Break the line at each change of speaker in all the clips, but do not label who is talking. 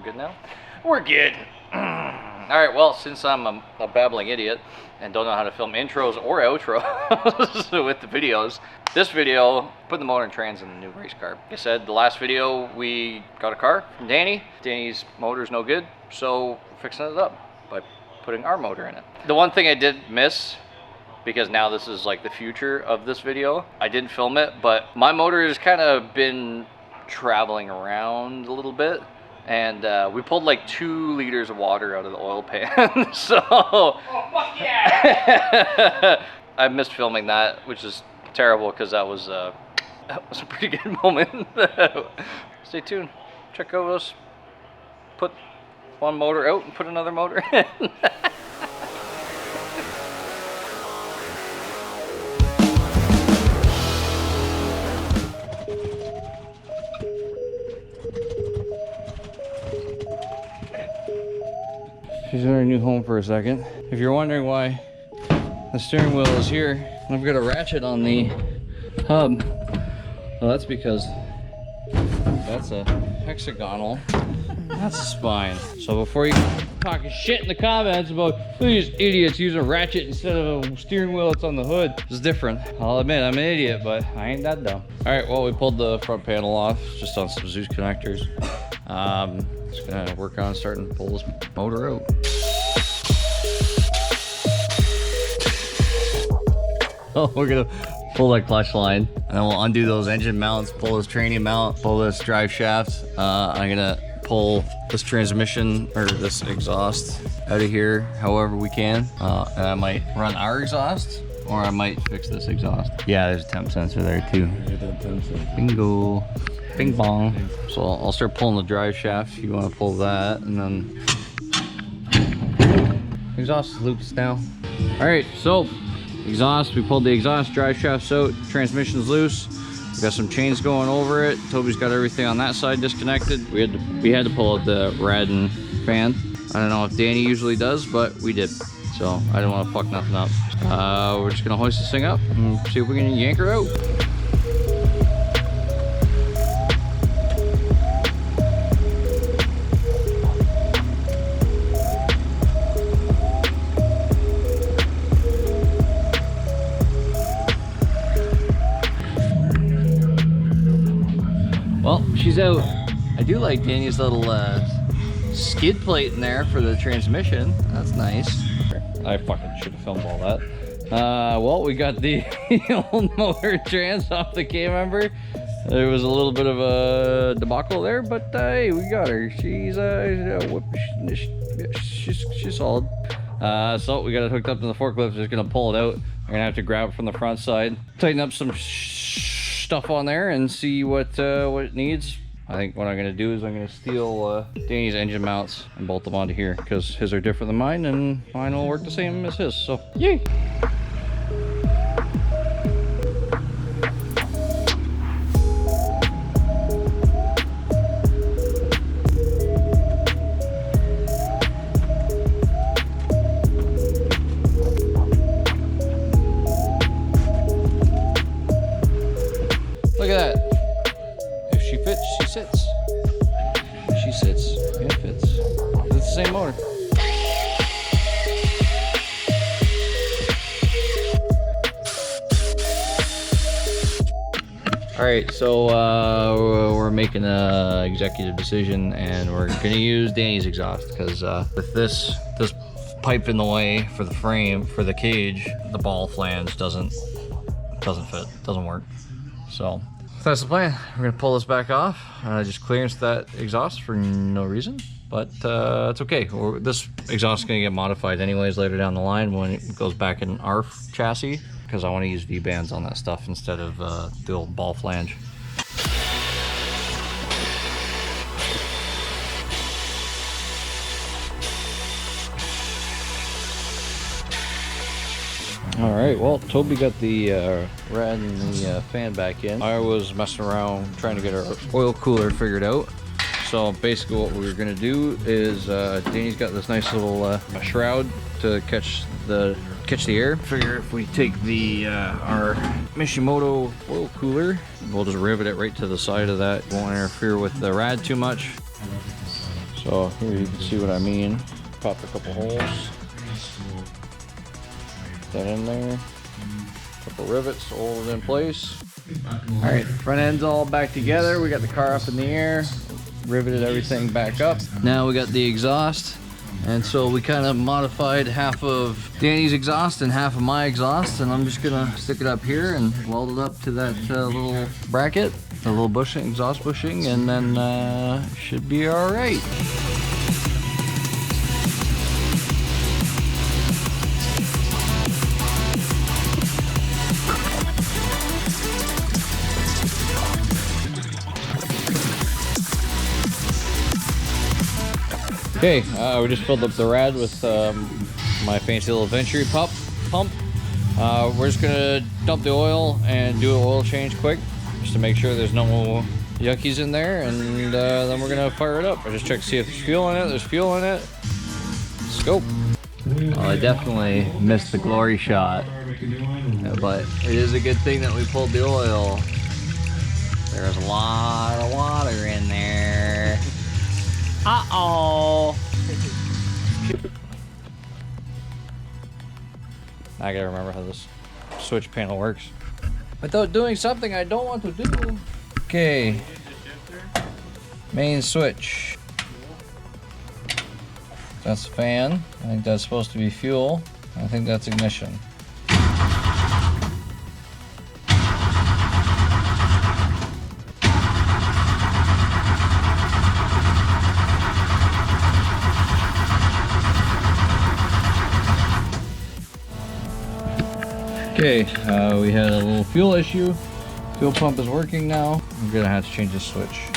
good now? We're good. Alright, well, since I'm a babbling idiot and don't know how to film intros or outros with the videos, this video, put the motor and trans in the new race car. Like I said, the last video we got a car from Danny. Danny's motor's no good, so we're fixing it up by putting our motor in it. The one thing I did miss, because now this is like the future of this video, I didn't film it, but my motor has kind of been traveling around a little bit. And we pulled like 2 liters of water out of the oil pan. So oh, fuck yeah. I missed filming that, which is terrible because that was a pretty good moment. Stay tuned. Check out us put one motor out and put another motor in. She's in her new home for a second. If you're wondering why the steering wheel is here, I've got a ratchet on the hub. Well, that's because that's a hexagonal. That's a spine. So before you talking shit in the comments about these idiots using a ratchet instead of a steering wheel that's on the hood, it's different. I'll admit I'm an idiot, but I ain't that dumb. All right, well, we pulled the front panel off just on some Zeus connectors. Just gonna work on starting to pull this motor out. Oh, we're gonna pull that clutch line, and then we'll undo those engine mounts, pull this training mount, pull this drive shaft. I'm gonna pull this transmission or this exhaust out of here however we can. And I might run our exhaust, or I might fix this exhaust. Yeah, there's a temp sensor there too. Bingo. Bing bong. So I'll start pulling the drive shaft if you want to pull that, and then exhaust loops now. All right, so exhaust, we pulled the exhaust, drive shaft's out, transmission's loose. We got some chains going over it. Toby's got everything on that side disconnected. We had to pull out the rad and fan. I don't know if Danny usually does, but we did. So I didn't want to fuck nothing up. We're just gonna hoist this thing up and see if we can yank her out. Well, she's out. I do like Danny's little skid plate in there for the transmission. That's nice. I fucking should have filmed all that. Well, we got the old motor trans off the K-member. There was a little bit of a debacle there, but hey, we got her. She's solid. So we got it hooked up to the forklift. Just gonna pull it out. We're gonna have to grab it from the front side, tighten up some stuff on there, and see what it needs. I think what I'm gonna do is I'm gonna steal Danny's engine mounts and bolt them onto here, because his are different than mine, and mine will work the same as his. So yay! Look at that. If she fits, she sits. If she sits, it fits. It's the same motor. Alright, so we're making an executive decision, and we're gonna use Danny's exhaust, because with this pipe in the way for the frame, for the cage, the ball flange doesn't fit, doesn't work. So that's the plan. We're gonna pull this back off. Just clearance that exhaust for no reason, but it's okay. This exhaust is gonna get modified anyways later down the line when it goes back in our chassis, because I want to use V-bands on that stuff instead of the old ball flange. All right, well, Toby got the rad and the fan back in. I was messing around trying to get our oil cooler figured out. So basically what we were gonna do is, Danny's got this nice little shroud to catch the air. Figure if we take the our Mishimoto oil cooler, we'll just rivet it right to the side of that. Won't interfere with the rad too much. So here you can see what I mean. Pop a couple holes. Put that in there. Couple rivets to hold it in place. Alright, front end's all back together. We got the car up in the air. Riveted everything back up. Now we got the exhaust. And so we kind of modified half of Danny's exhaust and half of my exhaust. And I'm just gonna stick it up here and weld it up to that little bracket. The little bushing, exhaust bushing, and then should be alright. Okay, we just filled up the rad with my fancy little Venturi pump. We're just gonna dump the oil and do an oil change quick, just to make sure there's no yuckies in there, and then we're gonna fire it up. I just checked to see if there's fuel in it. There's fuel in it. Scope. Well, I definitely missed the glory shot, but it is a good thing that we pulled the oil. There's a lot of water in there. Uh-oh. I gotta remember how this switch panel works without doing something I don't want to do. Okay. Main switch. That's fan. I think that's supposed to be fuel. I think that's ignition. Okay, we had a little fuel issue. Fuel pump is working now. I'm gonna have to change the switch.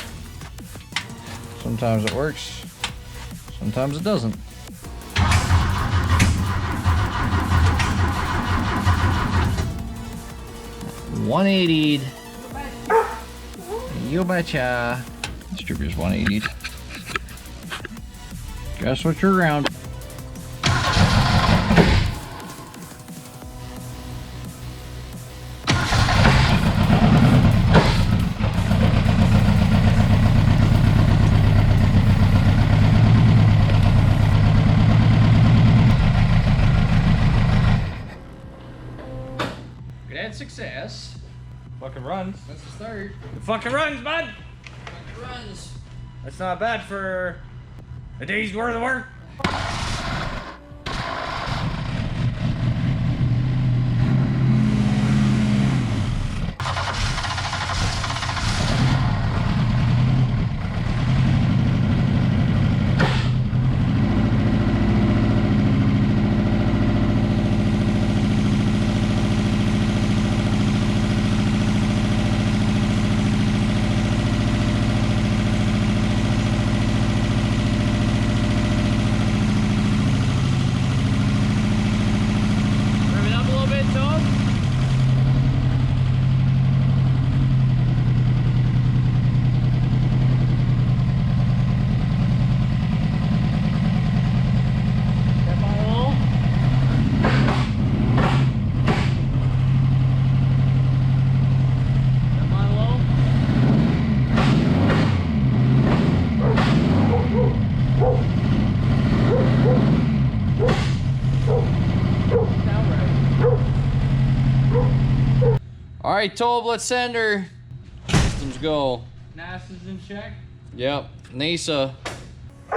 Sometimes it works, sometimes it doesn't. 180'd. You betcha. Distributor's 180'd. Gotta switch her around. Success.
Fucking runs.
That's the start.
It fucking runs, bud.
Fucking runs.
That's not bad for a day's worth of work.
All right, Tob, let's send her. Systems go.
NASA's in check.
Yep, NASA.
I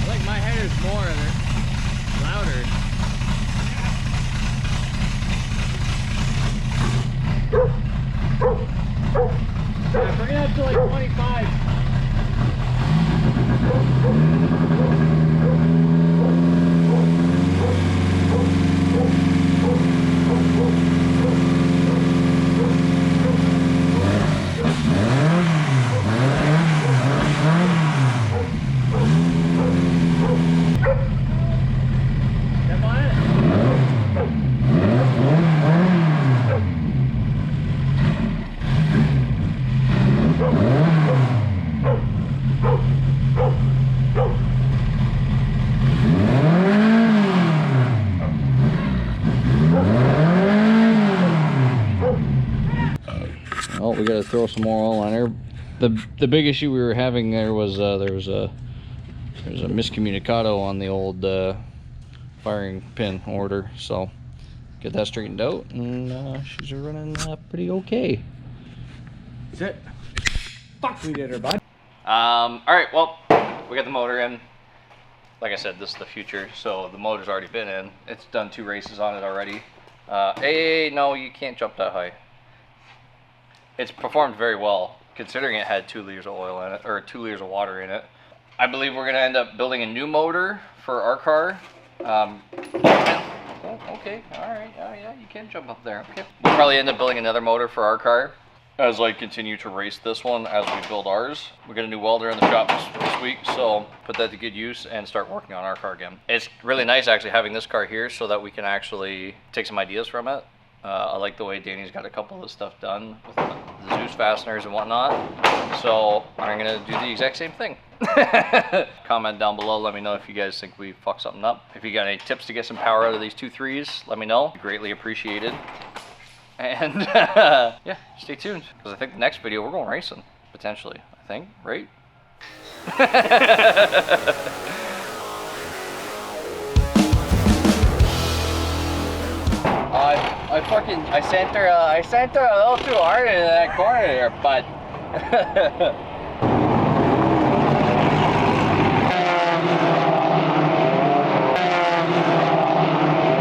like my headers more, they're louder. Yeah, bring it up to like 25. Step on it.
throw some more oil on there. The big issue we were having there was there was a miscommunicado on the old firing pin order, so get that straightened out, and she's running pretty okay.
That's it. Fuck, we did her, bud.
All right, well, we got the motor in. Like I said, this is the future, so the motor's already been in. It's done 2 races on it already. Hey, no, you can't jump that high. It's performed very well, considering it had 2 liters of oil in it, or 2 liters of water in it. I believe we're gonna end up building a new motor for our car. Oh, okay, all right, oh yeah, you can jump up there. Okay. We'll probably end up building another motor for our car as I continue to race this one as we build ours. We got a new welder in the shop this week, so put that to good use and start working on our car again. It's really nice actually having this car here so that we can actually take some ideas from it. I like the way Danny's got a couple of the stuff done with the Zeus fasteners and whatnot. So I'm gonna do the exact same thing. Comment down below, let me know if you guys think we fucked something up. If you got any tips to get some power out of these 2 3s, let me know. Greatly appreciated. And yeah, stay tuned, because I think the next video we're going racing, potentially, I think, right? I sent her a little too hard in that corner there, but